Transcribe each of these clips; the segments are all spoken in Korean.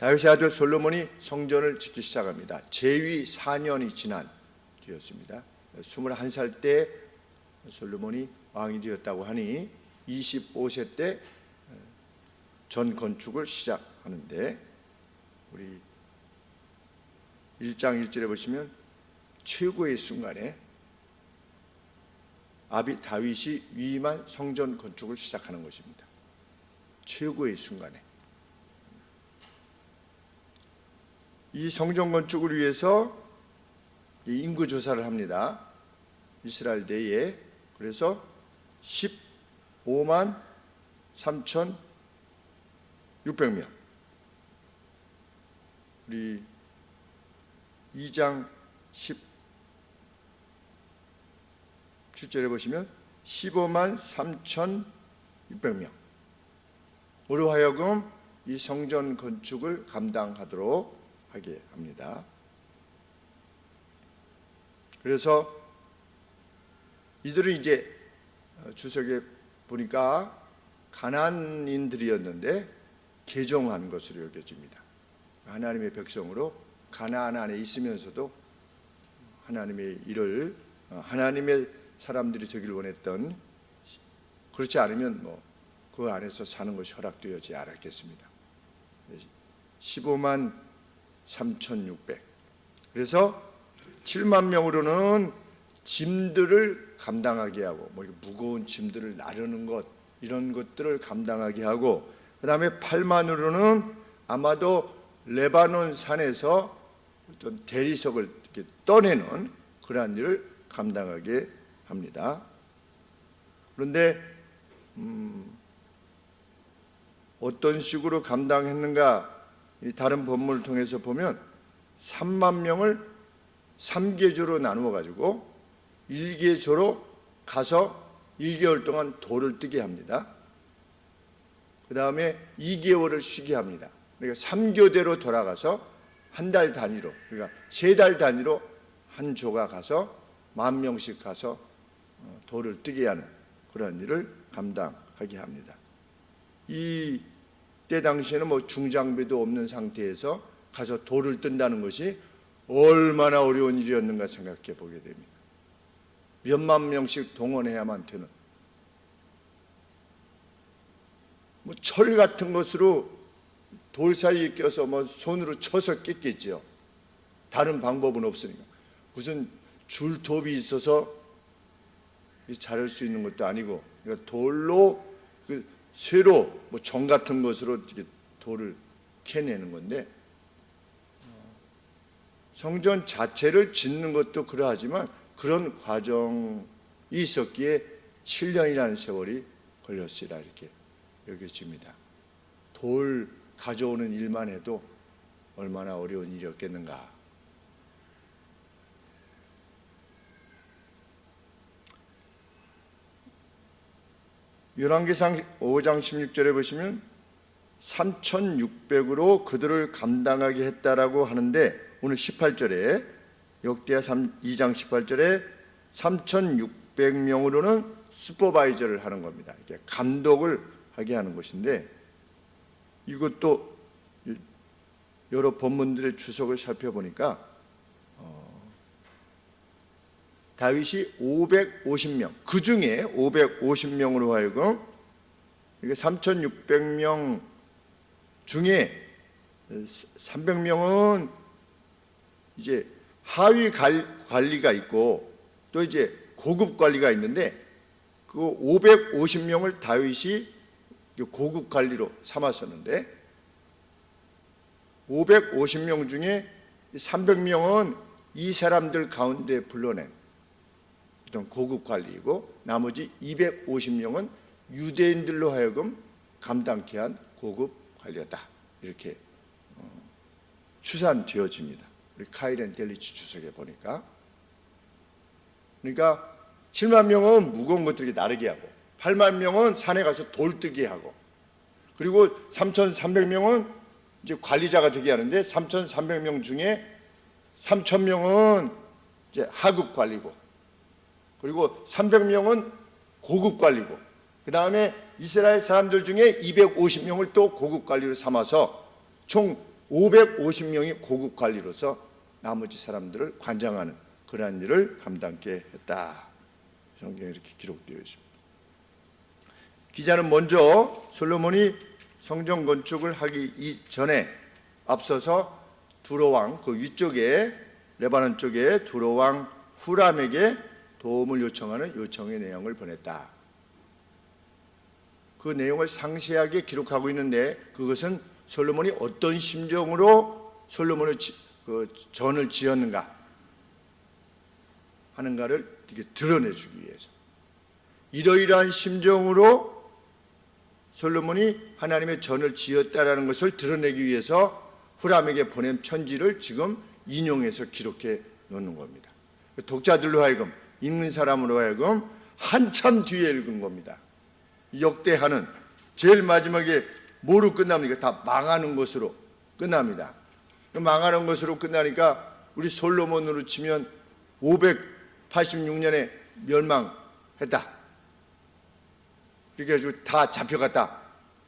다윗의 아들 솔로몬이 성전을 짓기 시작합니다. 제위 4년이 지난 뒤였습니다. 21살 때 솔로몬이 왕이 되었다고 하니 25세 때 전 건축을 시작하는데, 우리 1장 1절에 보시면 최고의 순간에 아비 다윗이 위임한 성전 건축을 시작하는 것입니다. 최고의 순간에 이 성전 건축을 위해서 인구 조사를 합니다. 이스라엘 내에. 그래서 15만 3,600명. 우리 2장 17절에 보시면 15만 3,600명 으로 하여금 이 성전 건축을 감당하도록 하게 합니다. 그래서 이들은 이제 주석에 보니까 가나안인들이었는데 개종한 것으로 여겨집니다. 하나님의 백성으로 가나안 안에 있으면서도 하나님의 일을, 하나님의 사람들이 되기를 원했던, 그렇지 않으면 그 안에서 사는 것이 허락되어지지 않았겠습니다. 15만 3,600. 그래서 7만 명으로는 짐들을 감당하게 하고, 무거운 짐들을 나르는 것, 이런 것들을 감당하게 하고, 그 다음에 8만으로는 아마도 레바논 산에서 어떤 대리석을 이렇게 떠내는 그러한 일을 감당하게 합니다. 그런데 어떤 식으로 감당했는가, 다른 본문을 통해서 보면 3만 명을 3계조로 나누어 가지고 1계조로 가서 1개월 동안 돌을 뜨게 합니다. 그 다음에 2개월을 쉬게 합니다. 그러니까 3교대로 돌아가서 한 달 단위로, 그러니까 3달 단위로 한 조가 가서 10,000명씩 가서 돌을 뜨게 하는 그런 일을 감당하게 합니다. 이때 당시에는 중장비도 없는 상태에서 가서 돌을 뜬다는 것이 얼마나 어려운 일이었는가 생각해 보게 됩니다. 몇만 명씩 동원해야만 되는, 철 같은 것으로 돌 사이에 껴서 손으로 쳐서 깼겠죠. 다른 방법은 없으니까. 무슨 줄톱이 있어서 자를 수 있는 것도 아니고, 그러니까 돌로 쇠로 정 같은 것으로 이렇게 돌을 캐내는 건데, 성전 자체를 짓는 것도 그러하지만 그런 과정이 있었기에 7년이라는 세월이 걸렸으리라 이렇게 여겨집니다. 돌 가져오는 일만 해도 얼마나 어려운 일이었겠는가. 열왕기상 5장 16절에 보시면 3,600으로 그들을 감당하게 했다라고 하는데, 오늘 18절에 역대하 2장 18절에 3,600명으로는 슈퍼바이저를 하는 겁니다. 이렇게 감독을 하게 하는 것인데, 이것도 여러 본문들의 주석을 살펴보니까 다윗이 550명, 그 중에 550명으로 하여금 3,600명 중에 300명은 이제 하위 관리가 있고 또 이제 고급 관리가 있는데, 그 550명을 다윗이 고급 관리로 삼았었는데, 550명 중에 300명은 이 사람들 가운데 불러낸 어떤 고급 관리이고, 나머지 250명은 유대인들로 하여금 감당케 한 고급 관리였다, 이렇게 추산되어집니다. 우리 카이렌 델리치 주석에 보니까. 그러니까 7만 명은 무거운 것들을 나르게 하고, 8만 명은 산에 가서 돌 뜨게 하고, 그리고 3,300명은 이제 관리자가 되게 하는데, 3,300명 중에 3,000명은 이제 하급 관리고, 그리고 300명은 고급 관리고, 그 다음에 이스라엘 사람들 중에 250명을 또 고급 관리로 삼아서 총 550명이 고급 관리로서 나머지 사람들을 관장하는 그러한 일을 감당케 했다. 성경에 이렇게 기록되어 있습니다. 기자는 먼저 솔로몬이 성전 건축을 하기 이전에 앞서서 두로왕 그 위쪽에 레바논 쪽에 두로왕 후람에게 도움을 요청하는 요청의 내용을 보냈다. 그 내용을 상세하게 기록하고 있는데 그것은 솔로몬이 어떤 심정으로 솔로몬의 전을 지었는가 하는가를 이렇게 드러내주기 위해서 이러이러한 심정으로 솔로몬이 하나님의 전을 지었다라는 것을 드러내기 위해서 후람에게 보낸 편지를 지금 인용해서 기록해 놓는 겁니다. 독자들로 하여금 읽는 사람으로 하여금 한참 뒤에 읽은 겁니다. 역대하는 제일 마지막에 뭐로 끝납니까? 다 망하는 것으로 끝납니다. 망하는 것으로 끝나니까 우리 솔로몬으로 치면 586년에 멸망했다. 이렇게 해가지고 다 잡혀갔다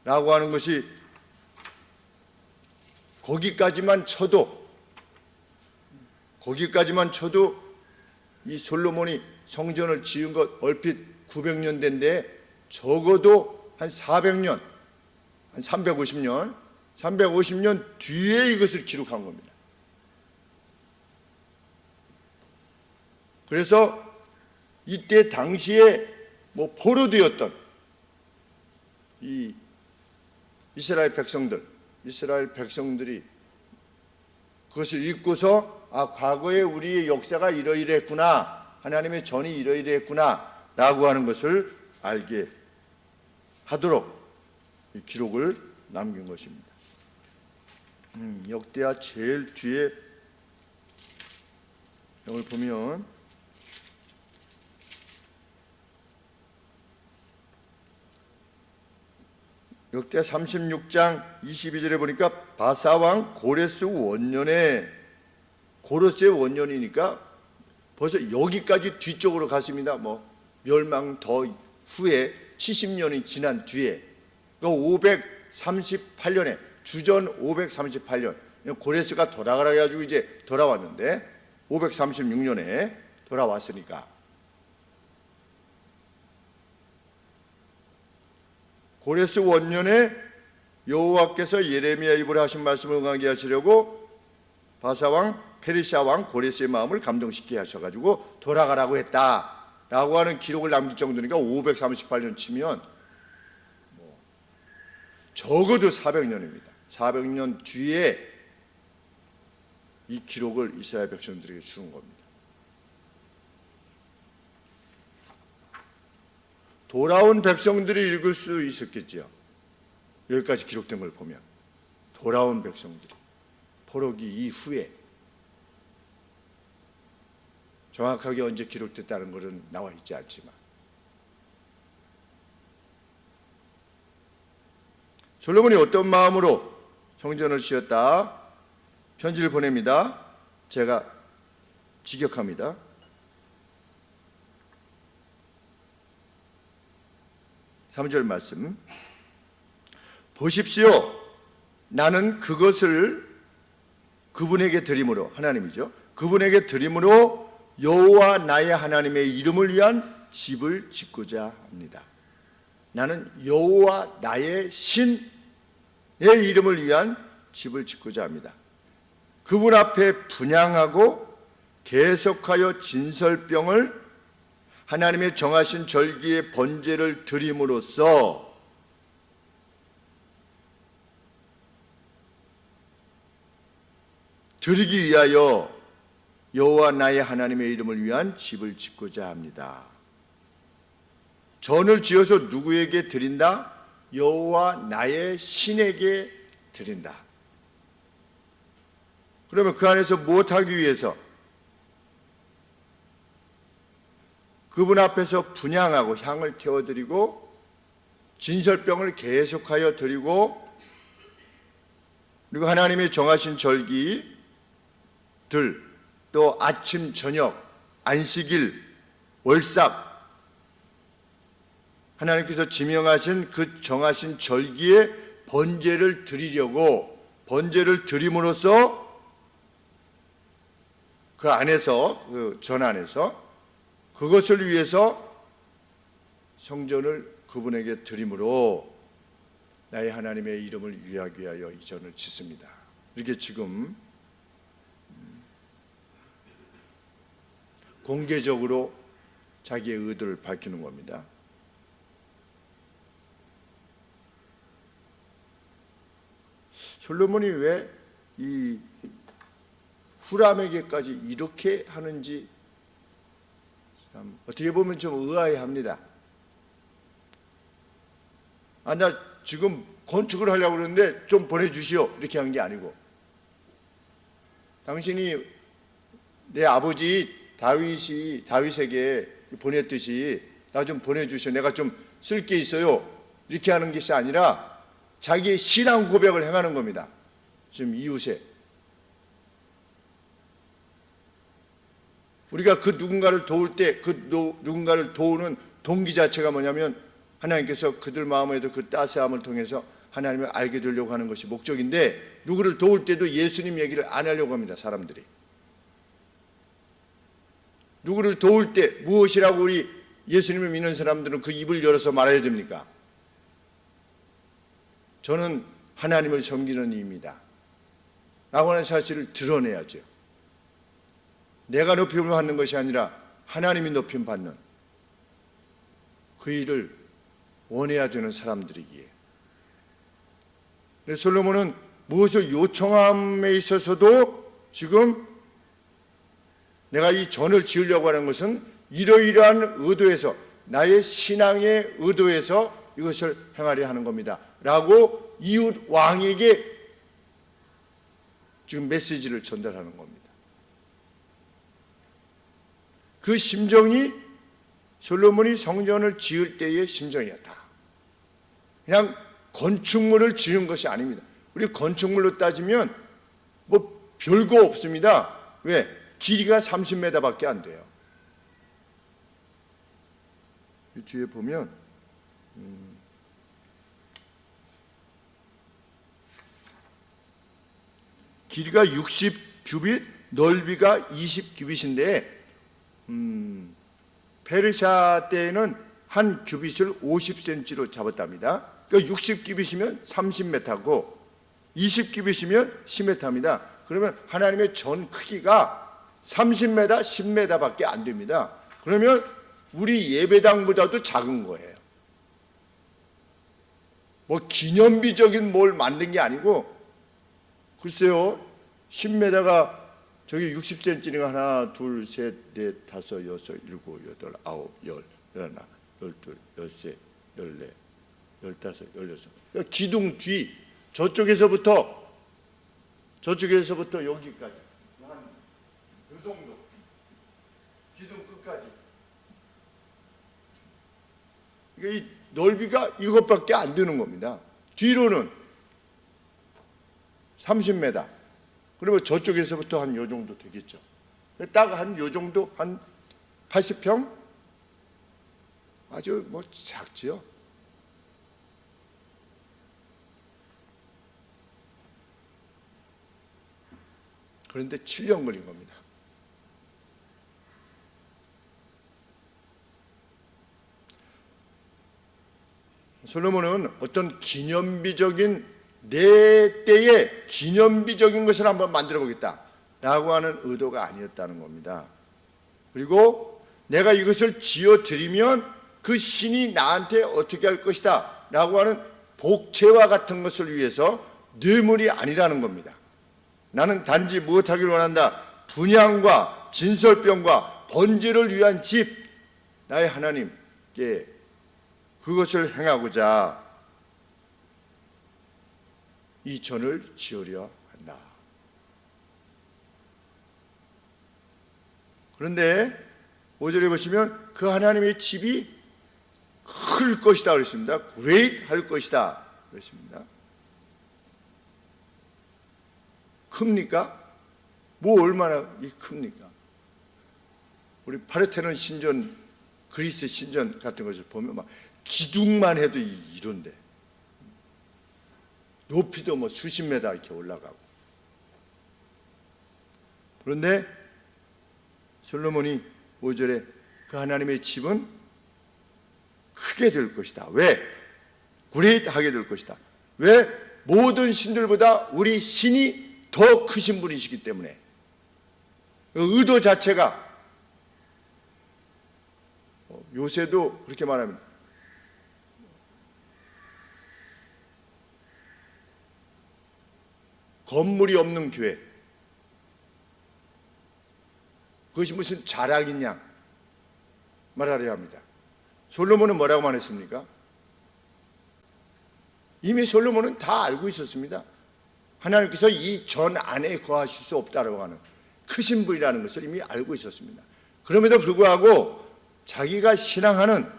라고 하는 것이 거기까지만 쳐도 이 솔로몬이 성전을 지은 것 얼핏 900년 된데 적어도 한 400년, 한 350년 뒤에 이것을 기록한 겁니다. 그래서 이때 당시에 포로되었던 이 이스라엘 백성들이 그것을 읽고서 과거에 우리의 역사가 이러이러했구나, 하나님의 전이 이러이러했구나 라고 하는 것을 알게 하도록 이 기록을 남긴 것입니다. 역대하 제일 뒤에 이걸 보면 역대 36장 22절에 보니까 바사왕 고레스 원년에, 고레스의 원년이니까 벌써 여기까지 뒤쪽으로 갔습니다. 멸망 더 후에 70년이 지난 뒤에, 그러니까 538년에 주전 538년 고레스가 돌아가라 해가지고 이제 돌아왔는데 536년에 돌아왔으니까 고레스 원년에 여호와께서 예레미야 입으로 하신 말씀을 응하게 하시려고 바사왕 페르시아왕 고레스의 마음을 감동시키게 하셔가지고 돌아가라고 했다라고 하는 기록을 남길 정도니까 538년 치면 적어도 400년입니다. 400년 뒤에 이 기록을 이스라엘 백성들에게 주는 겁니다. 돌아온 백성들이 읽을 수 있었겠지요. 여기까지 기록된 걸 보면 돌아온 백성들이 포로기 이후에, 정확하게 언제 기록됐다는 것은 나와 있지 않지만 솔로몬이 어떤 마음으로 성전을 지었다? 편지를 보냅니다. 제가 직역합니다. (3절) 말씀 보십시오. 나는 그것을 그분에게 드림으로, 하나님이죠, 그분에게 드림으로 여호와 나의 하나님의 이름을 위한 집을 짓고자 합니다. 나는 여호와 나의 신의 이름을 위한 집을 짓고자 합니다. 그분 앞에 분향하고 계속하여 진설병을 하나님의 정하신 절기의 번제를 드림으로써 드리기 위하여 여호와 나의 하나님의 이름을 위한 집을 짓고자 합니다. 전을 지어서 누구에게 드린다? 여호와 나의 신에게 드린다. 그러면 그 안에서 무엇하기 위해서? 그분 앞에서 분향하고 향을 태워드리고 진설병을 계속하여 드리고, 그리고 하나님의 정하신 절기들, 또 아침 저녁 안식일 월삭, 하나님께서 지명하신 그 정하신 절기의 번제를 드리려고 번제를 드림으로써 그 안에서, 그 전 안에서 그것을 위해서 성전을 그분에게 드림으로 나의 하나님의 이름을 위하기 위하여 이 전을 짓습니다. 이렇게 지금 공개적으로 자기의 의도를 밝히는 겁니다. 솔로몬이 왜 이 후람에게까지 이렇게 하는지 참 어떻게 보면 좀 의아해합니다. 나 지금 건축을 하려고 그러는데 좀 보내주시오 이렇게 한 게 아니고, 당신이 내 아버지 다윗에게 보냈듯이 나 좀 보내주시오, 내가 좀 쓸 게 있어요 이렇게 하는 것이 아니라 자기의 신앙 고백을 행하는 겁니다. 지금 이웃에 우리가 그 누군가를 도울 때 그 누군가를 도우는 동기 자체가 뭐냐면 하나님께서 그들 마음에도 그 따스함을 통해서 하나님을 알게 되려고 하는 것이 목적인데, 누구를 도울 때도 예수님 얘기를 안 하려고 합니다. 사람들이 누구를 도울 때 무엇이라고 우리 예수님을 믿는 사람들은 그 입을 열어서 말해야 됩니까? 저는 하나님을 섬기는 이입니다 라고 하는 사실을 드러내야죠. 내가 높임을 받는 것이 아니라 하나님이 높임 받는 그 일을 원해야 되는 사람들이기에, 솔로몬은 무엇을 요청함에 있어서도 지금 내가 이 전을 지으려고 하는 것은 이러이러한 의도에서, 나의 신앙의 의도에서 이것을 행하려 하는 겁니다 라고 이웃 왕에게 지금 메시지를 전달하는 겁니다. 그 심정이 솔로몬이 성전을 지을 때의 심정이었다. 그냥 건축물을 지은 것이 아닙니다. 우리 건축물로 따지면 뭐 별거 없습니다. 왜? 길이가 30m밖에 안 돼요. 이 뒤에 보면 길이가 60규빗, 넓이가 20규빗인데 페르시아 때에는 한 규빗을 50cm로 잡았답니다. 그러니까 60규빗이면 30m고 20규빗이면 10m입니다. 그러면 하나님의 전 크기가 30m, 10m밖에 안 됩니다. 그러면 우리 예배당보다도 작은 거예요. 뭐 기념비적인 뭘 만든 게 아니고, 글쎄요, 10m가 저기 60cm니까 하나, 둘, 셋, 넷, 다섯, 여섯, 일곱, 여덟, 아홉, 열, 열하나, 열둘, 열세, 열네, 열다섯, 열여섯. 그러니까 기둥 뒤 저쪽에서부터 여기까지 한 이 정도, 기둥 끝까지. 그러니까 이 넓이가 이것밖에 안 되는 겁니다. 뒤로는 30m. 그러면 저쪽에서부터 한 요 정도 되겠죠. 딱 한 요 정도, 한 80평? 아주 뭐 작지요. 그런데 7년 걸린 겁니다. 솔로몬은 어떤 기념비적인, 내 때에 기념비적인 것을 한번 만들어 보겠다라고 하는 의도가 아니었다는 겁니다. 그리고 내가 이것을 지어드리면 그 신이 나한테 어떻게 할 것이다 라고 하는 복채와 같은 것을 위해서 뇌물이 아니라는 겁니다. 나는 단지 무엇하기를 원한다? 분향과 진설병과 번제를 위한 집, 나의 하나님께 그것을 행하고자 이 전을 지으려 한다. 그런데 5절에 보시면 그 하나님의 집이 클 것이다 그랬습니다. great 할 것이다 그랬습니다. 큽니까? 뭐 얼마나 큽니까? 우리 파르테논 신전, 그리스 신전 같은 것을 보면 막 기둥만 해도 이런데 높이도 뭐 수십 메다 이렇게 올라가고. 그런데 솔로몬이 5절에 그 하나님의 집은 크게 될 것이다. 왜? 그레이트하게 될 것이다. 왜? 모든 신들보다 우리 신이 더 크신 분이시기 때문에. 그 의도 자체가 요새도 그렇게 말합니다. 건물이 없는 교회, 그것이 무슨 자랑이냐 말하려 합니다. 솔로몬은 뭐라고 말했습니까? 이미 솔로몬은 다 알고 있었습니다. 하나님께서 이 전 안에 거하실 수 없다라고 하는 크신 분이라는 것을 이미 알고 있었습니다. 그럼에도 불구하고 자기가 신앙하는,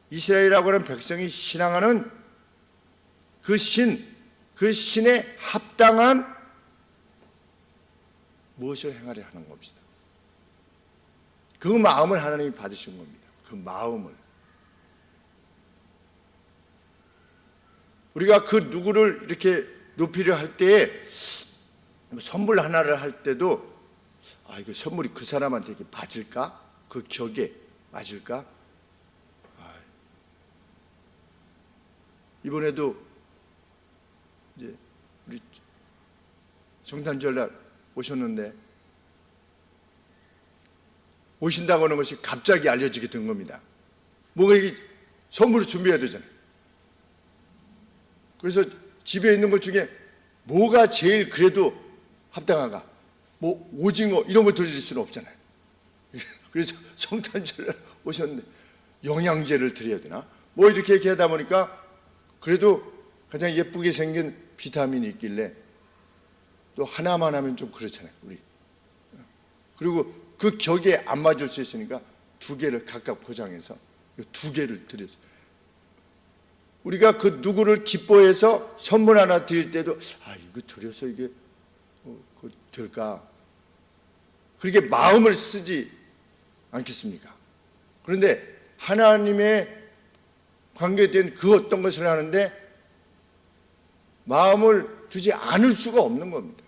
이스라엘이라고 하는 백성이 신앙하는 그 신에 합당한 무엇을 행하려 하는 겁니다. 그 마음을 하나님이 받으신 겁니다. 그 마음을. 우리가 그 누구를 이렇게 높이려 할 때에 선물 하나를 할 때도 이거 선물이 그 사람한테 이게 맞을까? 그 격에 맞을까? 이번에도 이제 우리 성탄절날 오셨는데 오신다고 하는 것이 갑자기 알려지게 된 겁니다. 뭔가 이게 선물을 준비해야 되잖아요. 그래서 집에 있는 것 중에 뭐가 제일 그래도 합당한가? 뭐 오징어 이런 거 드릴 수는 없잖아요. 그래서 성탄절날 오셨는데 영양제를 드려야 되나? 뭐 이렇게 하다 보니까 그래도 가장 예쁘게 생긴 비타민이 있길래 또 하나만 하면 좀 그렇잖아요, 우리. 그리고 그 격에 안 맞을 수 있으니까 2개를 각각 포장해서 2개를 드렸어요. 우리가 그 누구를 기뻐해서 선물 하나 드릴 때도 이거 드려서 이게 될까? 그렇게 마음을 쓰지 않겠습니까? 그런데 하나님의 관계된 그 어떤 것을 하는데 마음을 두지 않을 수가 없는 겁니다.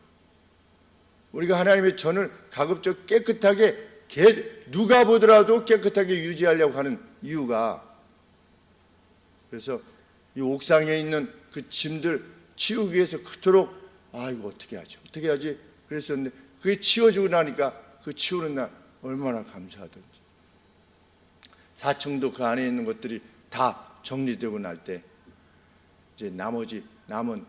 우리가 하나님의 전을 가급적 깨끗하게, 누가 보더라도 깨끗하게 유지하려고 하는 이유가, 그래서 이 옥상에 있는 그 짐들 치우기 위해서 그토록 이거 어떻게 하지 그랬었는데 그게 치워지고 나니까 그 치우는 날 얼마나 감사하던지. 4층도 그 안에 있는 것들이 다 정리되고 날 때 이제 나머지 남은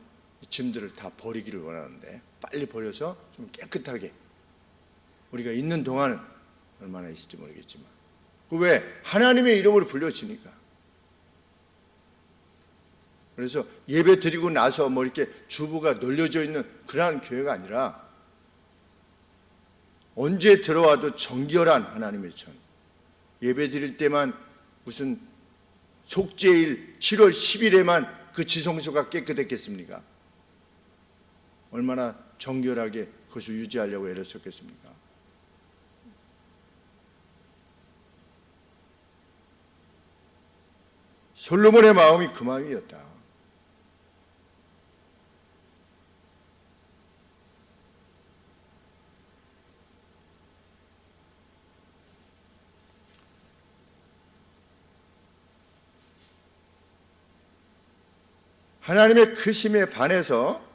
짐들을 다 버리기를 원하는데 빨리 버려서 좀 깨끗하게 우리가 있는 동안은 얼마나 있을지 모르겠지만 그 왜? 하나님의 이름으로 불려지니까. 그래서 예배 드리고 나서 뭐 이렇게 주부가 널려져 있는 그러한 교회가 아니라 언제 들어와도 정결한 하나님의 전. 예배 드릴 때만 무슨 속죄일 7월 10일에만 그 지성소가 깨끗했겠습니까? 얼마나 정결하게 그것을 유지하려고 애를 썼겠습니까? 솔로몬의 마음이 그 마음이었다. 하나님의 크심에 반해서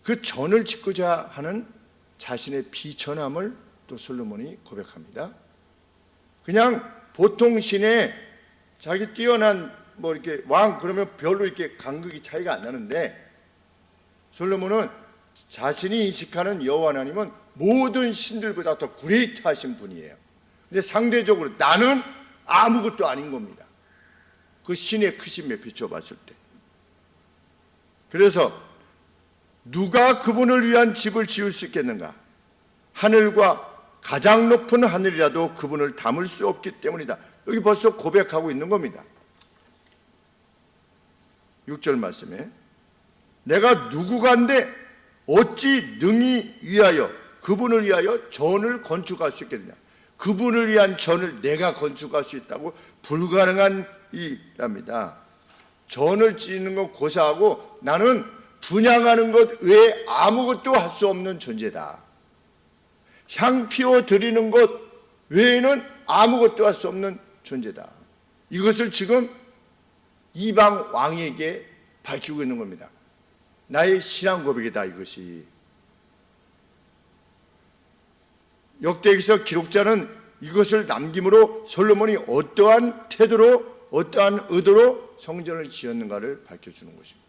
그 전을 짓고자 하는 자신의 비천함을 또 솔로몬이 고백합니다. 그냥 보통 신의 자기 뛰어난 뭐 이렇게 왕 그러면 별로 이렇게 간극이 차이가 안 나는데 솔로몬은 자신이 인식하는 여호와 하나님은 모든 신들보다 더 그레이트하신 분이에요. 근데 상대적으로 나는 아무것도 아닌 겁니다. 그 신의 크심에 비춰봤을 때. 그래서 누가 그분을 위한 집을 지을 수 있겠는가? 하늘과 가장 높은 하늘이라도 그분을 담을 수 없기 때문이다. 여기 벌써 고백하고 있는 겁니다. 6절 말씀에 내가 누구간데 어찌 능히 위하여 그분을 위하여 전을 건축할 수 있겠느냐? 그분을 위한 전을 내가 건축할 수 있다고 불가능한 일입니다. 전을 짓는 거 고사하고 나는 분양하는 것 외에 아무것도 할 수 없는 존재다. 향 피워 드리는 것 외에는 아무것도 할 수 없는 존재다. 이것을 지금 이방 왕에게 밝히고 있는 겁니다. 나의 신앙 고백이다, 이것이. 역대기서 기록자는 이것을 남김으로 솔로몬이 어떠한 태도로, 어떠한 의도로 성전을 지었는가를 밝혀주는 것입니다.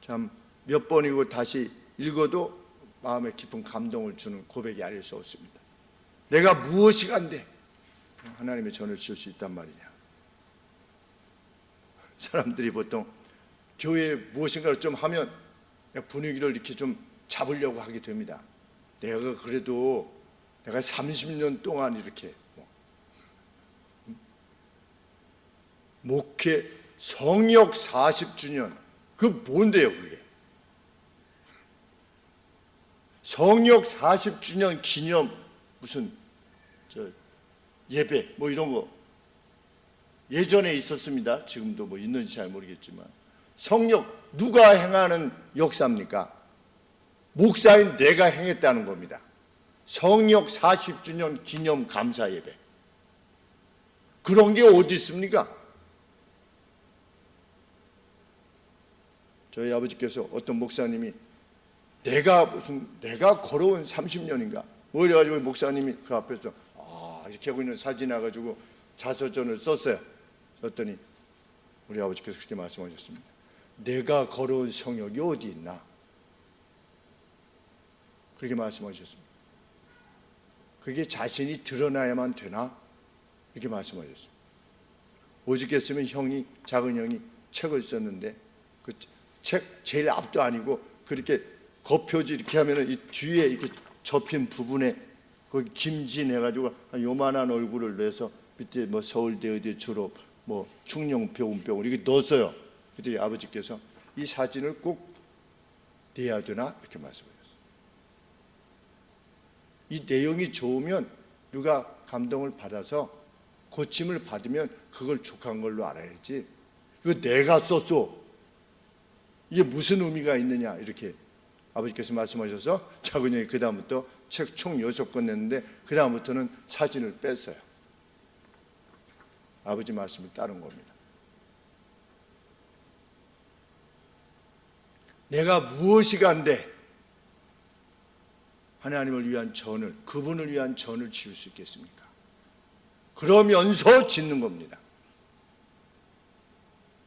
참 몇 번이고 다시 읽어도 마음에 깊은 감동을 주는 고백이 아닐 수 없습니다. 내가 무엇이 간데 하나님의 전을 지을 수 있단 말이냐. 사람들이 보통 교회에 무엇인가를 좀 하면 분위기를 이렇게 좀 잡으려고 하게 됩니다. 내가 그래도 내가 30년 동안 이렇게 목회 성역 40주년, 그 뭔데요 그게? 성역 40주년 기념 무슨 예배 뭐 이런 거 예전에 있었습니다. 지금도 뭐 있는지 잘 모르겠지만, 성역 누가 행하는 역사입니까? 목사인 내가 행했다는 겁니다. 성역 40주년 기념 감사 예배, 그런 게 어디 있습니까? 저희 아버지께서 어떤 목사님이 내가 걸어온 30년인가 뭐 이래가지고 목사님이 그 앞에서 이렇게 하고 있는 사진 나가지고 자서전을 썼어요. 썼더니 우리 아버지께서 그렇게 말씀하셨습니다. 내가 걸어온 성역이 어디 있나? 그렇게 말씀하셨습니다. 그게 자신이 드러나야만 되나? 이렇게 말씀하셨습니다. 오죽했으면 작은 형이 책을 썼는데 그 책 제일 앞도 아니고 그렇게 겉표지 이렇게 하면은 이 뒤에 이렇게 접힌 부분에 거기 김진 해가지고 요만한 얼굴을 내서 밑에 뭐 서울대 어디 졸업, 뭐 충녕병원병원 이렇게 넣었어요. 그랬더니 아버지께서 이 사진을 꼭 내야 되나? 이렇게 말씀하셨어요. 이 내용이 좋으면 누가 감동을 받아서 고침을 받으면 그걸 족한 걸로 알아야지. 이거 내가 썼어. 이게 무슨 의미가 있느냐? 이렇게 아버지께서 말씀하셔서 작은 형이 그 다음부터 책 총 6권 냈는데 그 다음부터는 사진을 뺐어요. 아버지 말씀을 따른 겁니다. 내가 무엇이 간데 하나님을 위한 전을, 그분을 위한 전을 지을 수 있겠습니까? 그러면서 짓는 겁니다.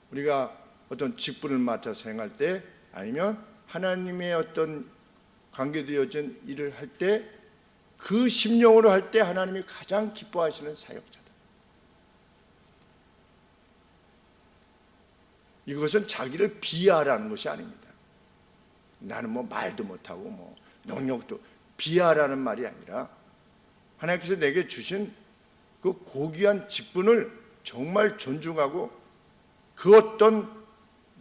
우리가 어떤 직분을 맡아서 행할 때, 아니면 하나님의 어떤 관계되어진 일을 할 때, 그 심령으로 할 때 하나님이 가장 기뻐하시는 사역자다. 이것은 자기를 비하라는 것이 아닙니다. 나는 뭐 말도 못하고 뭐 능력도, 비하라는 말이 아니라 하나님께서 내게 주신 그 고귀한 직분을 정말 존중하고, 그 어떤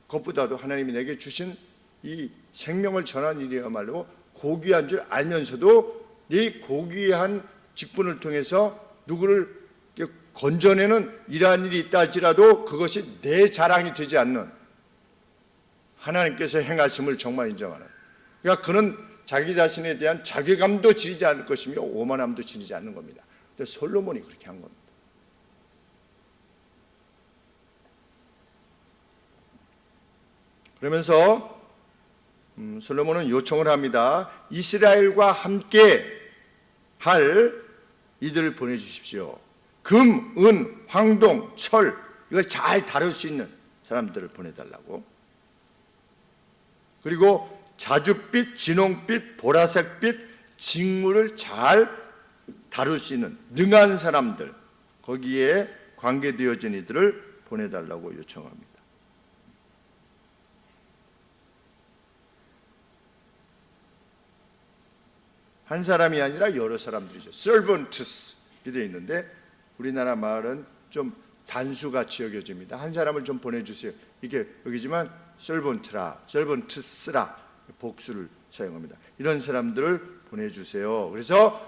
것보다도 하나님이 내게 주신 이 생명을 전하는 일이야말로 고귀한 줄 알면서도 이 고귀한 직분을 통해서 누구를 건져내는 이러한 일이 있다 할지라도 그것이 내 자랑이 되지 않는 하나님께서 행하심을 정말 인정하는, 그러니까 그는 자기 자신에 대한 자괴감도 지니지 않을 것이며 오만함도 지니지 않는 겁니다. 근데 솔로몬이 그렇게 한 겁니다. 그러면서 솔로몬은 요청을 합니다. 이스라엘과 함께 할 이들을 보내주십시오. 금, 은, 황동, 철, 이걸 잘 다룰 수 있는 사람들을 보내달라고. 그리고 자줏빛, 진홍빛, 보라색빛, 직무를 잘 다룰 수 있는 능한 사람들, 거기에 관계되어진 이들을 보내달라고 요청합니다. 한 사람이 아니라 여러 사람들이죠. servants 이렇게 되어 있는데 우리나라 말은 좀 단수같이 여겨집니다. 한 사람을 좀 보내주세요. 이게 여기지만 servants라 복수를 사용합니다. 이런 사람들을 보내주세요. 그래서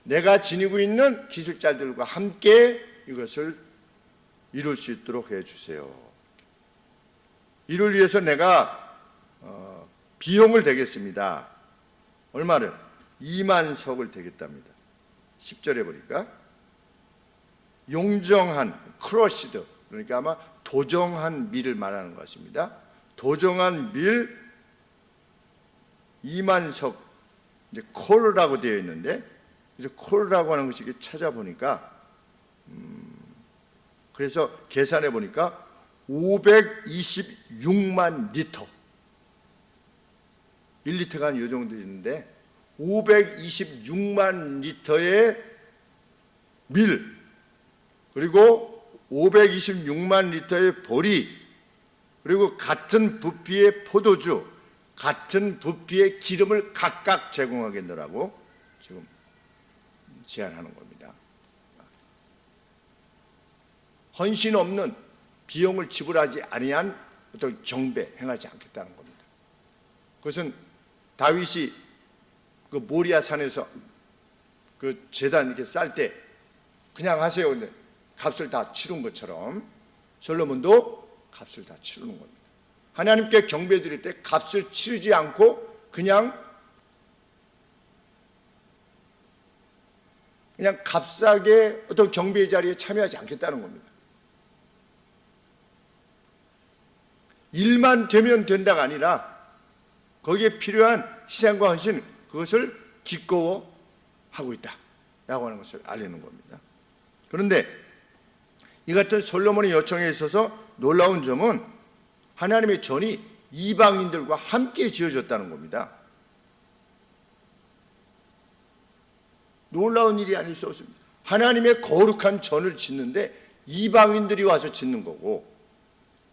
내가 지니고 있는 기술자들과 함께 이것을 이룰 수 있도록 해주세요. 이를 위해서 내가 비용을 대겠습니다. 얼마를? 2만 석을 대겠답니다. 10절에 보니까 용정한 크러시드, 그러니까 아마 도정한 밀을 말하는 것 같습니다. 도정한 밀 2만 석, 이제 콜라고 되어 있는데, 그래서 콜라고 하는 것이 찾아보니까 그래서 계산해 보니까 526만 리터, 1리터가 한 이 정도 있는데 526만 리터의 밀, 그리고 526만 리터의 보리, 그리고 같은 부피의 포도주, 같은 부피의 기름을 각각 제공하겠노라고 지금 제안하는 겁니다. 헌신 없는, 비용을 지불하지 아니한 어떤 경배 행하지 않겠다는 겁니다. 그것은 다윗이 그 모리아 산에서 그 제단 이렇게 쌀 때 그냥 하세요, 근데 값을 다 치른 것처럼 솔로몬도 값을 다 치르는 겁니다. 하나님께 경배 드릴 때 값을 치르지 않고 그냥 값싸게 어떤 경배의 자리에 참여하지 않겠다는 겁니다. 일만 되면 된다가 아니라 거기에 필요한 희생과 헌신, 그것을 기꺼워하고 있다라고 하는 것을 알리는 겁니다. 그런데 이 같은 솔로몬의 요청에 있어서 놀라운 점은 하나님의 전이 이방인들과 함께 지어졌다는 겁니다. 놀라운 일이 아닐 수 없습니다. 하나님의 거룩한 전을 짓는데 이방인들이 와서 짓는 거고,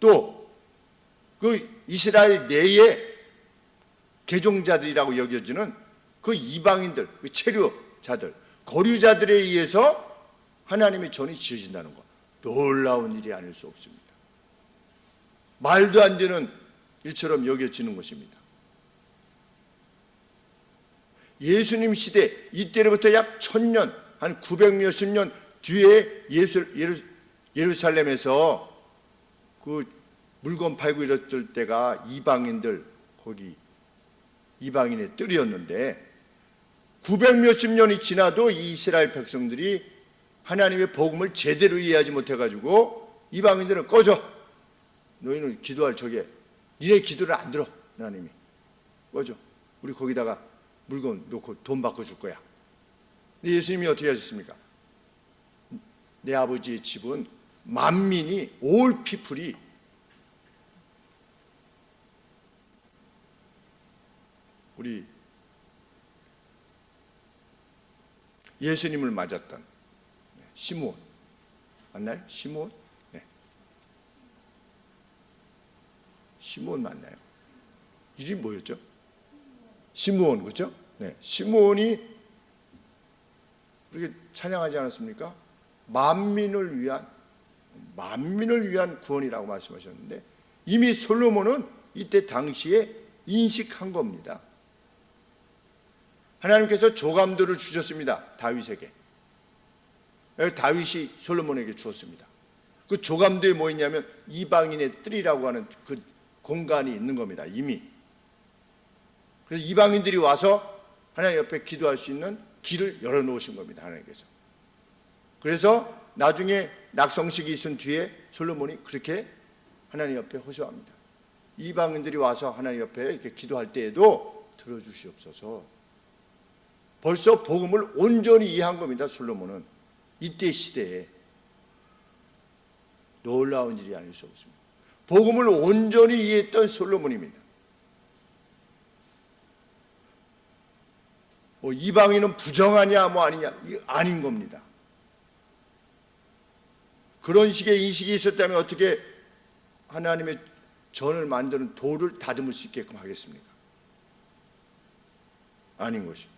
또 그 이스라엘 내에 개종자들이라고 여겨지는 그 이방인들, 그 체류자들, 거류자들에 의해서 하나님의 전이 지어진다는 것, 놀라운 일이 아닐 수 없습니다. 말도 안 되는 일처럼 여겨지는 것입니다. 예수님 시대, 이때로부터 약 1000년, 한 900몇십 년 뒤에 예루살렘에서 그 물건 팔고 이랬을 때가 이방인들, 거기 이방인의 뜰이었는데 900몇십 년이 지나도 이 이스라엘 백성들이 하나님의 복음을 제대로 이해하지 못해가지고 이방인들은 꺼져, 너희는 기도할 적에 니네 기도를 안 들어, 하나님이 꺼져, 우리 거기다가 물건 놓고 돈 바꿔 줄 거야. 근데 예수님이 어떻게 하셨습니까? 내 아버지의 집은 만민이, 올 피플이 우리 예수님을 맞았던 시므온 맞나요? 시므온? 네. 시므온 맞나요? 이름이 뭐였죠? 시므온, 그렇죠? 네. 시므온이 그렇게 찬양하지 않았습니까? 만민을 위한 구원이라고 말씀하셨는데 이미 솔로몬은 이때 당시에 인식한 겁니다. 하나님께서 조감도를 주셨습니다. 다윗에게. 다윗이 솔로몬에게 주었습니다. 그 조감도에 뭐 있냐면 이방인의 뜰이라고 하는 그 공간이 있는 겁니다. 이미. 그래서 이방인들이 와서 하나님 옆에 기도할 수 있는 길을 열어놓으신 겁니다. 하나님께서. 그래서 나중에 낙성식이 있은 뒤에 솔로몬이 그렇게 하나님 옆에 호소합니다. 이방인들이 와서 하나님 옆에 이렇게 기도할 때에도 들어주시옵소서. 벌써 복음을 온전히 이해한 겁니다. 솔로몬은 이때 시대에. 놀라운 일이 아닐 수 없습니다. 복음을 온전히 이해했던 솔로몬입니다. 이방인은 부정하냐 뭐 아니냐, 이거 아닌 겁니다. 그런 식의 인식이 있었다면 어떻게 하나님의 전을 만드는 돌을 다듬을 수 있게끔 하겠습니까? 아닌 것입니다.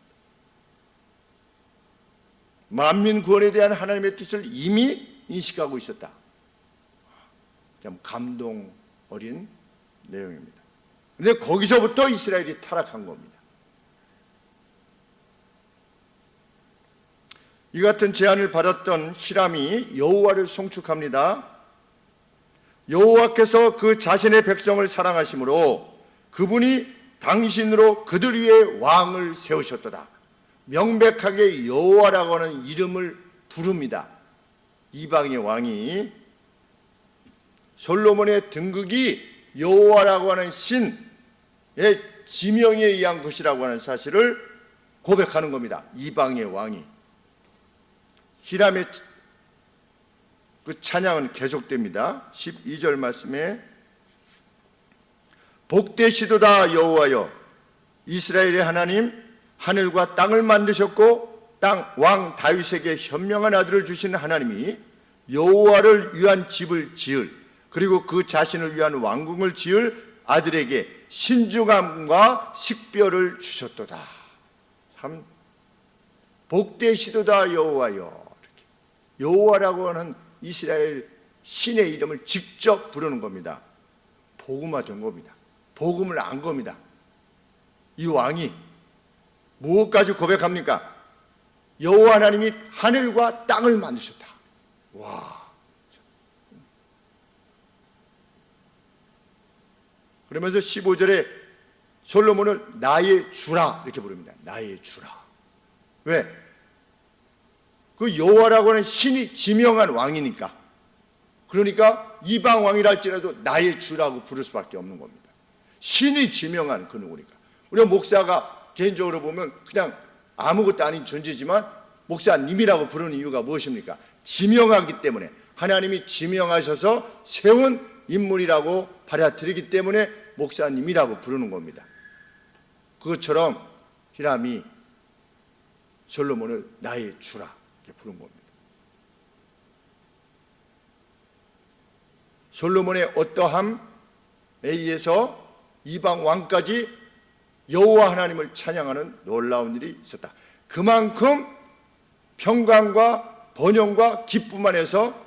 만민 구원에 대한 하나님의 뜻을 이미 인식하고 있었다. 참 감동 어린 내용입니다. 그런데 거기서부터 이스라엘이 타락한 겁니다. 이 같은 제안을 받았던 히람이 여호와를 송축합니다. 여호와께서 그 자신의 백성을 사랑하심으로 그분이 당신으로 그들 위에 왕을 세우셨도다. 명백하게 여호와라고 하는 이름을 부릅니다. 이방의 왕이 솔로몬의 등극이 여호와라고 하는 신의 지명에 의한 것이라고 하는 사실을 고백하는 겁니다. 이방의 왕이. 히람의 그 찬양은 계속됩니다. 12절 말씀에 복되시도다 여호와여, 이스라엘의 하나님, 하늘과 땅을 만드셨고 왕 다윗에게 현명한 아들을 주신 하나님이 여호와를 위한 집을 지을, 그리고 그 자신을 위한 왕궁을 지을 아들에게 신중함과 식별을 주셨도다. 참 복되시도다 여호와여. 여호와라고 하는 이스라엘 신의 이름을 직접 부르는 겁니다. 복음화된 겁니다. 복음을 안 겁니다. 이 왕이 무엇까지 고백합니까? 여호와 하나님이 하늘과 땅을 만드셨다. 와. 그러면서 15절에 솔로몬을 나의 주라 이렇게 부릅니다. 나의 주라. 왜? 그 여호와라고 하는 신이 지명한 왕이니까. 그러니까 이방 왕이라 할지라도 나의 주라고 부를 수밖에 없는 겁니다. 신이 지명한 그 누구니까. 우리가 목사가 개인적으로 보면 그냥 아무것도 아닌 존재지만 목사님이라고 부르는 이유가 무엇입니까? 지명하기 때문에, 하나님이 지명하셔서 세운 인물이라고 받아들이기 때문에 목사님이라고 부르는 겁니다. 그것처럼 히람이 솔로몬을 나의 주라 이렇게 부른 겁니다. 솔로몬의 어떠함에 의해서 이방 왕까지 여호와 하나님을 찬양하는 놀라운 일이 있었다. 그만큼 평강과 번영과 기쁨 안에서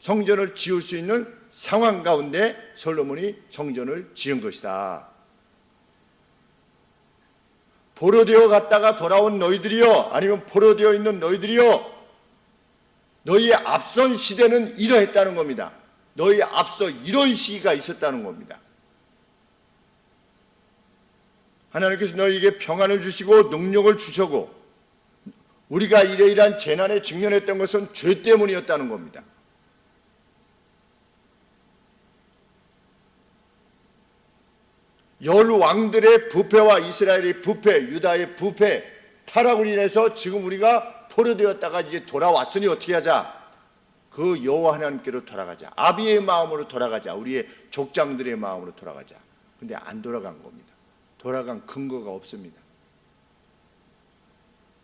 성전을 지을 수 있는 상황 가운데 솔로몬이 성전을 지은 것이다. 포로되어 갔다가 돌아온 너희들이여, 아니면 포로되어 있는 너희들이여, 너희의 앞선 시대는 이러했다는 겁니다. 너희 앞서 이런 시기가 있었다는 겁니다. 하나님께서 너희에게 평안을 주시고 능력을 주셨고, 우리가 이러이러한 재난에 직면했던 것은 죄 때문이었다는 겁니다. 열 왕들의 부패와 이스라엘의 부패, 유다의 부패, 타락으로 인해서 지금 우리가 포로되었다가 이제 돌아왔으니 어떻게 하자? 그 여호와 하나님께로 돌아가자. 아비의 마음으로 돌아가자. 우리의 족장들의 마음으로 돌아가자. 근데 안 돌아간 겁니다. 돌아간 근거가 없습니다.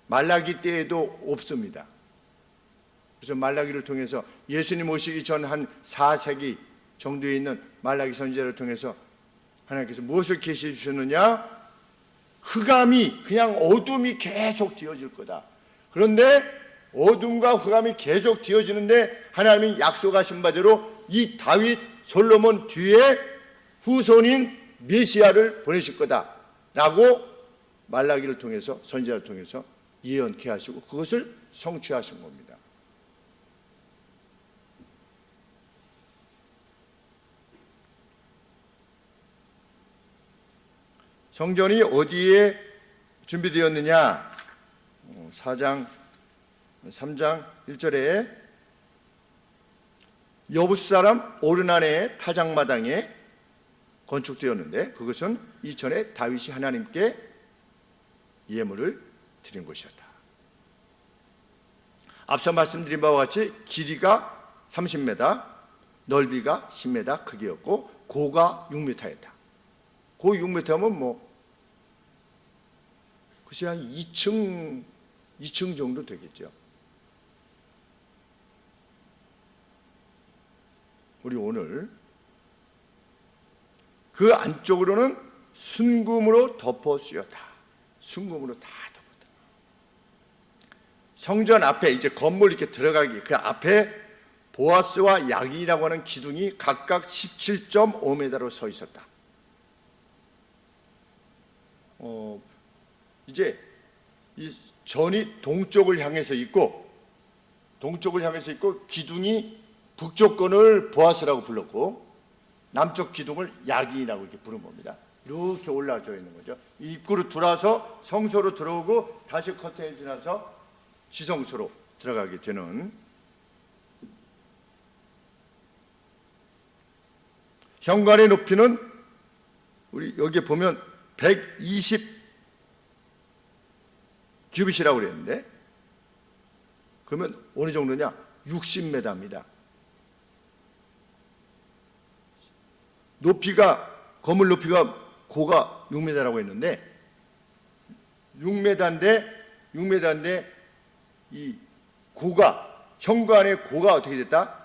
말라기 때에도 없습니다. 그래서 말라기를 통해서 예수님 오시기 전 한 4세기 정도에 있는 말라기 선지자를 통해서 하나님께서 무엇을 계시해 주셨느냐? 흑암이, 그냥 어둠이 계속 되어질 거다. 그런데 어둠과 흑암이 계속 되어지는데 하나님이 약속하신 바대로 이 다윗 솔로몬 뒤에 후손인 메시아를 보내실 거다 라고 말라기를 통해서, 선지자를 통해서 예언케 하시고 그것을 성취하신 겁니다. 성전이 어디에 준비되었느냐? 4장 3장 1절에 여부스 사람 오르난의 타작마당에 건축되었는데 그것은 이전에 다윗이 하나님께 예물을 드린 곳이었다. 앞서 말씀드린 바와 같이 길이가 30m, 넓이가 10m 크기였고 고가 6m였다. 고 6m면 그것이 한 2층 정도 되겠죠. 우리 오늘 그 안쪽으로는 순금으로 덮어 씌웠다. 순금으로 다 덮었다. 성전 앞에 이제 건물 이렇게 들어가기 그 앞에 보아스와 야긴이라고 하는 기둥이 각각 17.5m로 서 있었다. 이제 이 전이 동쪽을 향해서 있고 기둥이 북쪽 건을 보아스라고 불렀고 남쪽 기둥을 야긴이라고 이렇게 부른 겁니다. 이렇게 올라져 있는 거죠. 입구로 들어와서 성소로 들어오고 다시 커튼을 지나서 지성소로 들어가게 되는. 현관의 높이는 우리 여기 보면 120 규빗이라고 그랬는데 그러면 어느 정도냐? 60m입니다. 높이가 건물 높이가 고가 6m라고 했는데 6m인데 이 고가 현관의 고가 어떻게 됐다?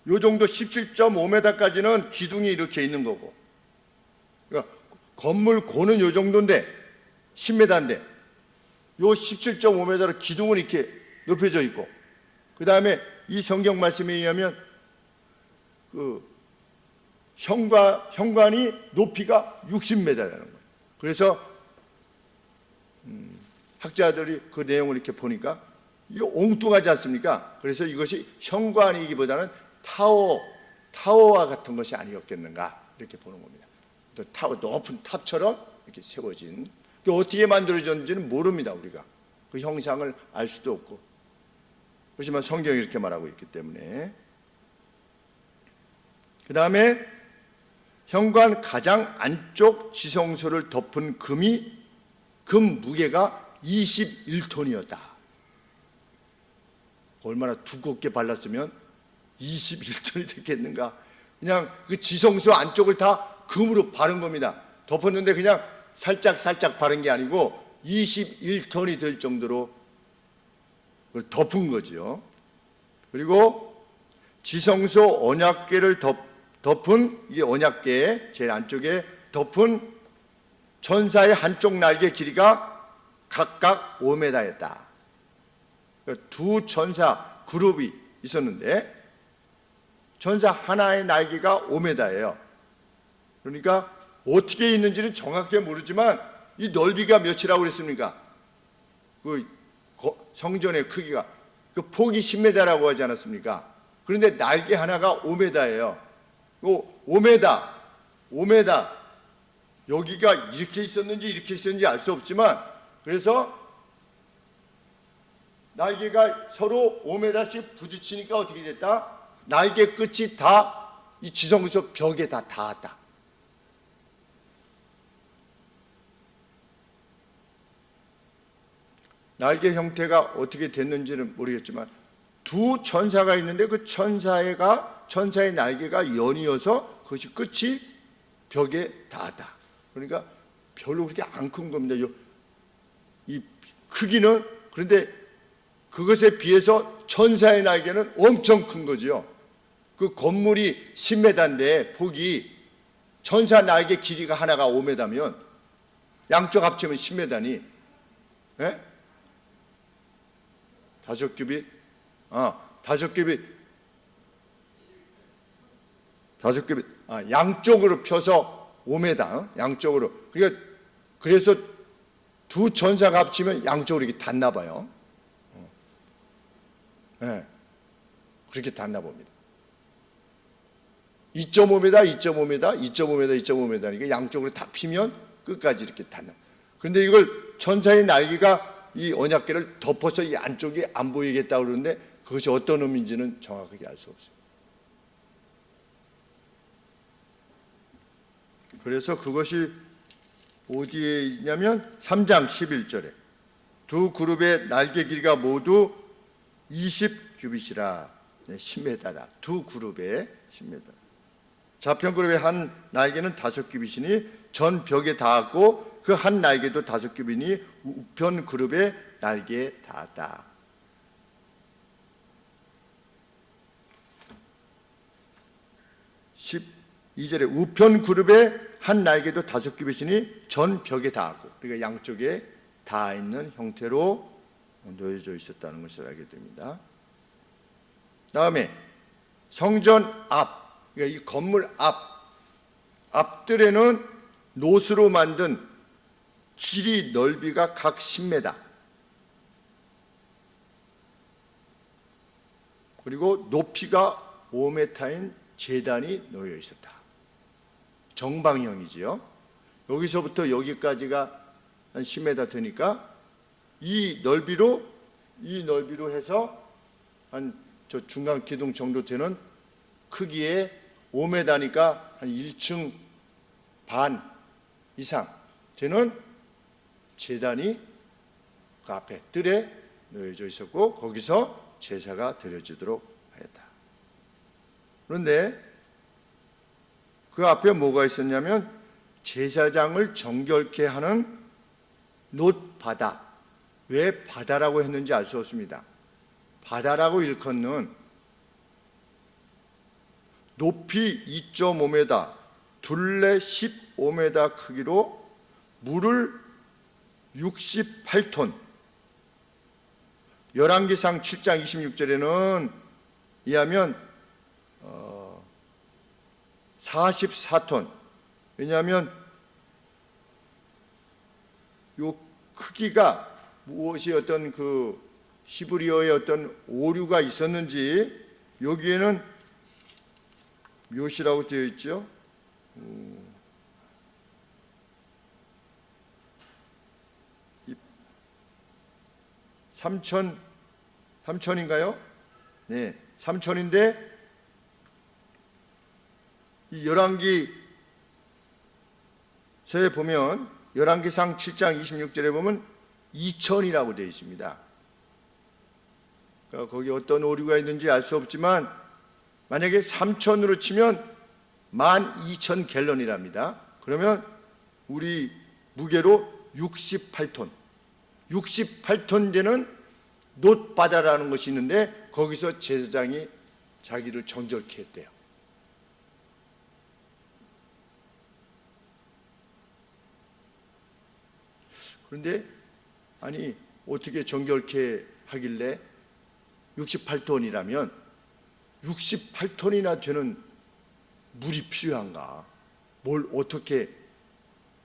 요 정도 17.5m까지는 기둥이 이렇게 있는 거고, 그러니까 건물 고는 요 정도인데 10m인데 요 17.5m로 기둥은 이렇게 높여져 있고, 그 다음에 이 성경 말씀에 의하면 그 현관이 높이가 60m라는 거예요. 그래서 학자들이 그 내용을 이렇게 보니까 이거 엉뚱하지 않습니까? 그래서 이것이 현관이기보다는 타워와 같은 것이 아니었겠는가 이렇게 보는 겁니다. 또 타워, 높은 탑처럼 이렇게 세워진, 어떻게 만들어졌는지는 모릅니다. 우리가 그 형상을 알 수도 없고, 그렇지만 성경이 이렇게 말하고 있기 때문에. 그 다음에 현관 가장 안쪽 지성소를 덮은 금 무게가 21톤이었다. 얼마나 두껍게 발랐으면 21톤이 됐겠는가. 그냥 그 지성소 안쪽을 다 금으로 바른 겁니다. 덮었는데 그냥 살짝 바른 게 아니고 21톤이 될 정도로 그걸 덮은 거죠. 그리고 지성소 언약궤를 덮은, 이게 언약궤 제일 안쪽에 덮은 천사의 한쪽 날개 길이가 각각 5m였다. 두 천사 그룹이 있었는데 천사 하나의 날개가 5m예요. 그러니까 어떻게 있는지는 정확히 모르지만 이 넓이가 몇이라고 그랬습니까? 그 성전의 크기가 그 폭이 10m라고 하지 않았습니까? 그런데 날개 하나가 5m예요. 5m 여기가 이렇게 있었는지 알 수 없지만, 그래서 날개가 서로 5m씩 부딪히니까 어떻게 됐다? 날개 끝이 다 이 지성소 벽에 다 닿았다. 날개 형태가 어떻게 됐는지는 모르겠지만 두 천사가 있는데 그 천사의 날개가 연이어서 그것이 끝이 벽에 닿았다. 그러니까 별로 그렇게 안 큰 겁니다. 이 크기는. 그런데 그것에 비해서 천사의 날개는 엄청 큰 거지요. 그 건물이 10m인데 폭이, 천사 날개 길이가 하나가 5m면 양쪽 합치면 10m니, 예? 5규빗? 5규빗. 양쪽으로 펴서 5m, 양쪽으로. 그러니까 그래서 두 천사가 합치면 양쪽으로 이렇게 닿나 봐요. 네. 그렇게 닿나 봅니다. 2.5m, 양쪽으로 다 피면 끝까지 이렇게 닿나. 그런데 이걸 천사의 날개가 이 언약궤를 덮어서 이 안쪽이 안 보이겠다고 그러는데 그것이 어떤 의미인지는 정확하게 알 수 없어요. 그래서 그것이 어디에 있냐면 3장 11절에 두 그룹의 날개 길이가 모두 20규빗이라 10m다. 두 그룹에 10m. 좌편 그룹의 한 날개는 5규빗이니 전 벽에 닿았고 그 한 날개도 5규빗이니 우편 그룹의 날개에 닿았다. 12절에 우편 그룹의 한 날개도 5규빗이니 전 벽에 닿았고, 그러니까 양쪽에 닿아 있는 형태로 놓여져 있었다는 것을 알게 됩니다. 다음에 성전 앞, 그러니까 이 건물 앞들에는 노스로 만든 길이 넓이가 각 10m, 그리고 높이가 5m인 제단이 놓여 있었다. 정방형이지요. 여기서부터 여기까지가 한 10m 되니까 이 넓이로 해서 한 저 중간 기둥 정도 되는 크기의 5m니까 한 1층 반 이상 되는 제단이 그 앞에 뜰에 놓여져 있었고 거기서 제사가 드려지도록 하였다. 그런데 그 앞에 뭐가 있었냐면 제사장을 정결케 하는 놋바다. 왜 바다라고 했는지 알 수 없습니다. 바다라고 일컫는 높이 2.5m, 둘레 15m 크기로 물을 68톤, 열왕기상 7장 26절에는 이하면 44톤. 왜냐하면 요 크기가 무엇이 어떤 그 히브리어의 어떤 오류가 있었는지 여기에는 묘시라고 되어 있죠. 3천인가요? 네, 3천인데 이 열왕기서에 보면 열왕기상 7장 26절에 보면 2천이라고 되어 있습니다. 그러니까 거기 어떤 오류가 있는지 알 수 없지만 만약에 3천으로 치면 12,000갤런이랍니다. 그러면 우리 무게로 68톤, 68톤 되는 놋바다라는 것이 있는데 거기서 제사장이 자기를 정결케 했대요. 그런데 아니 어떻게 정결케 하길래 68톤이라면 68톤이나 되는 물이 필요한가? 뭘 어떻게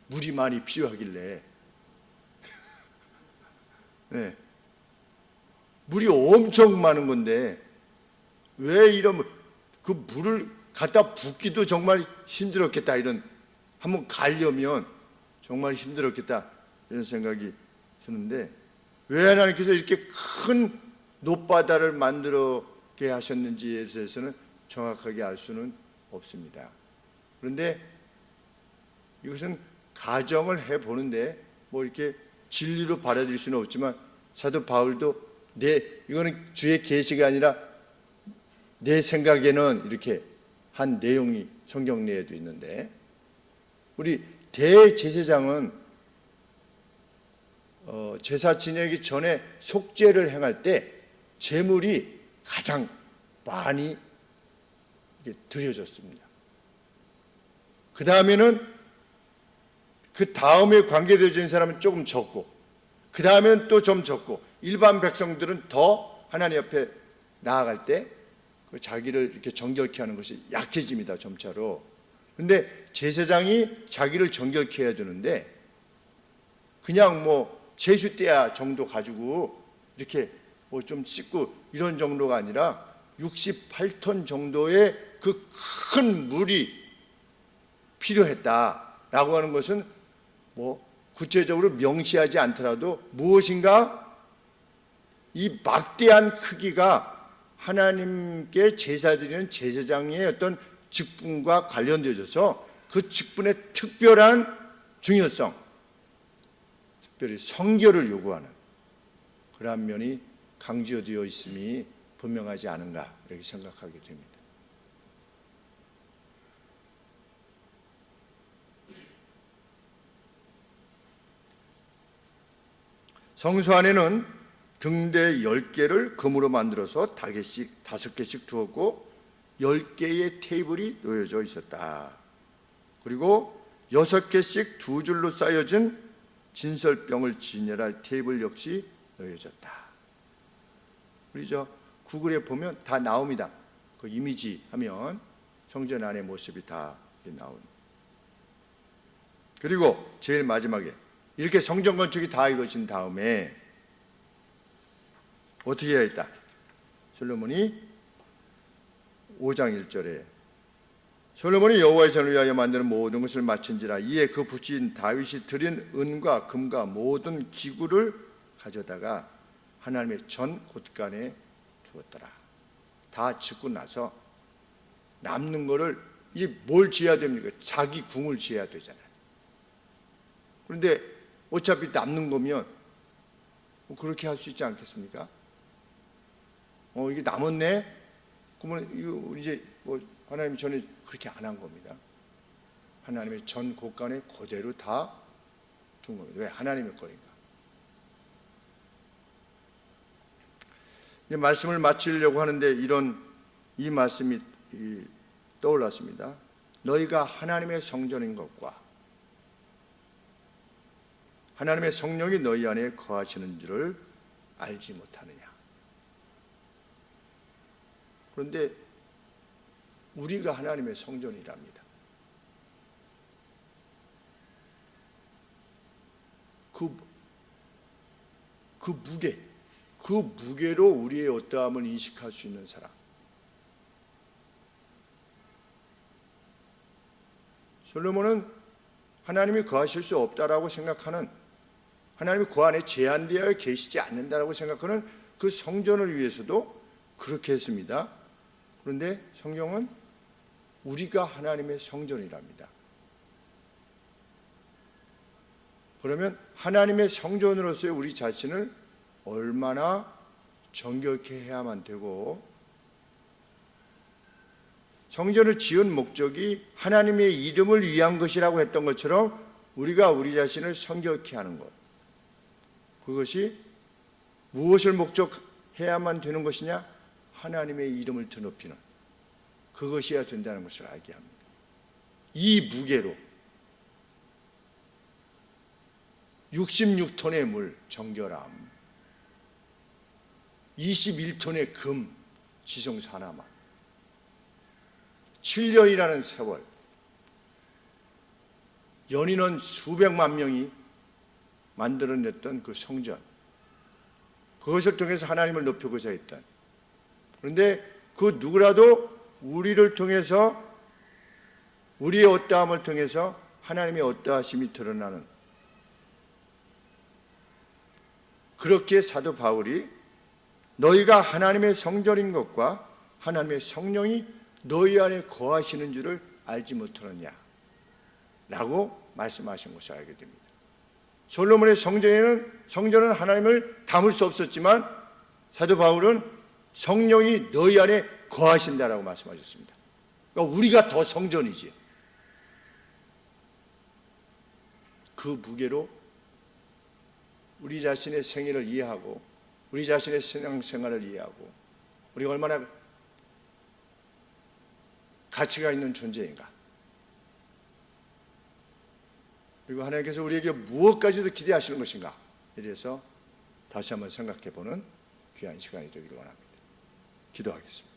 물이 많이 필요하길래? 네. 물이 엄청 많은 건데 왜 이런 그 물을 갖다 붓기도 정말 힘들었겠다. 이런 한번 가려면 정말 힘들었겠다 이런 생각이 드는데 왜 하나님께서 이렇게 큰 놋바다를 만들게 하셨는지에 대해서는 정확하게 알 수는 없습니다. 그런데 이것은 가정을 해보는데 뭐 이렇게 진리로 받아들일 수는 없지만 사도 바울도 이거는 주의 계시가 아니라 내 생각에는 이렇게 한 내용이 성경 내에도 있는데 우리 대제사장은 제사 지내기 전에 속죄를 행할 때 제물이 가장 많이 드려졌습니다. 그 다음에는 그 다음에 관계되어진 사람은 조금 적고 그 다음에는 또 좀 적고 일반 백성들은 더 하나님 앞에 나아갈 때 그 자기를 이렇게 정결케 하는 것이 약해집니다. 점차로. 그런데 제사장이 자기를 정결케 해야 되는데 그냥 뭐 제수대야 정도 가지고 이렇게 뭐 좀 씻고 이런 정도가 아니라 68톤 정도의 그 큰 물이 필요했다라고 하는 것은 뭐 구체적으로 명시하지 않더라도 무엇인가 이 막대한 크기가 하나님께 제사 드리는 제사장의 어떤 직분과 관련되어져서 그 직분의 특별한 중요성, 특별히 성결을 요구하는 그러한 면이 강조되어 있음이 분명하지 않은가 이렇게 생각하게 됩니다. 성소 안에는 등대 10개를 금으로 만들어서 5개씩 두었고 10개의 테이블이 놓여져 있었다. 그리고 6개씩 두 줄로 쌓여진 진설병을 진열할 테이블 역시 놓여졌다. 우리 저 구글에 보면 다 나옵니다. 그 이미지 하면 성전 안의 모습이 다 나옵니다. 그리고 제일 마지막에 이렇게 성전 건축이 다 이루어진 다음에 어떻게 해야 했다? 솔로몬이 5장 1절에 솔로몬이 여호와의 전을 위하여 만드는 모든 것을 마친지라 이에 그 부친 다윗이 드린 은과 금과 모든 기구를 가져다가 하나님의 전 곳간에 두었더라. 다 짓고 나서 남는 거를 이게 뭘 지어야 됩니까? 자기 궁을 지어야 되잖아요. 그런데 어차피 남는 거면 그렇게 할 수 있지 않겠습니까? 이게 남았네? 그러면 이거 이제 하나님 전에 그렇게 안 한 겁니다. 하나님의 전 곳간에 그대로 다 둔 겁니다. 왜? 하나님의 거니까. 이제 말씀을 마치려고 하는데 이 말씀이 떠올랐습니다. 너희가 하나님의 성전인 것과 하나님의 성령이 너희 안에 거하시는 줄을 알지 못하느냐. 그런데 우리가 하나님의 성전이랍니다. 그 무게로 우리의 어떠함을 인식할 수 있는 사람. 솔로몬은 하나님이 거하실 수 없다라고 생각하는, 하나님이 그 안에 제한되어 계시지 않는다라고 생각하는 그 성전을 위해서도 그렇게 했습니다. 그런데 성경은 우리가 하나님의 성전이랍니다. 그러면 하나님의 성전으로서의 우리 자신을 얼마나 정결케 해야만 되고, 성전을 지은 목적이 하나님의 이름을 위한 것이라고 했던 것처럼 우리가 우리 자신을 성결케 하는 것, 그것이 무엇을 목적해야만 되는 것이냐? 하나님의 이름을 드높이는, 그것이어야 된다는 것을 알게 합니다. 이 무게로 66톤의 물 정결함, 21톤의 금 지성산화만, 7년이라는 세월, 연인원 수백만 명이 만들어냈던 그 성전, 그것을 통해서 하나님을 높이고자 했던, 그런데 그 누구라도 우리를 통해서, 우리의 어떠함을 통해서 하나님의 어떠하심이 드러나는, 그렇게 사도 바울이 너희가 하나님의 성전인 것과 하나님의 성령이 너희 안에 거하시는 줄을 알지 못하느냐 라고 말씀하신 것을 알게 됩니다. 솔로몬의 성전은 하나님을 담을 수 없었지만 사도 바울은 성령이 너희 안에 거하신다라고 말씀하셨습니다. 그러니까 우리가 더 성전이지. 그 무게로 우리 자신의 생애를 이해하고 우리 자신의 신앙생활을 이해하고 우리가 얼마나 가치가 있는 존재인가, 그리고 하나님께서 우리에게 무엇까지도 기대하시는 것인가에 대해서 다시 한번 생각해보는 귀한 시간이 되기를 원합니다. 기도하겠습니다.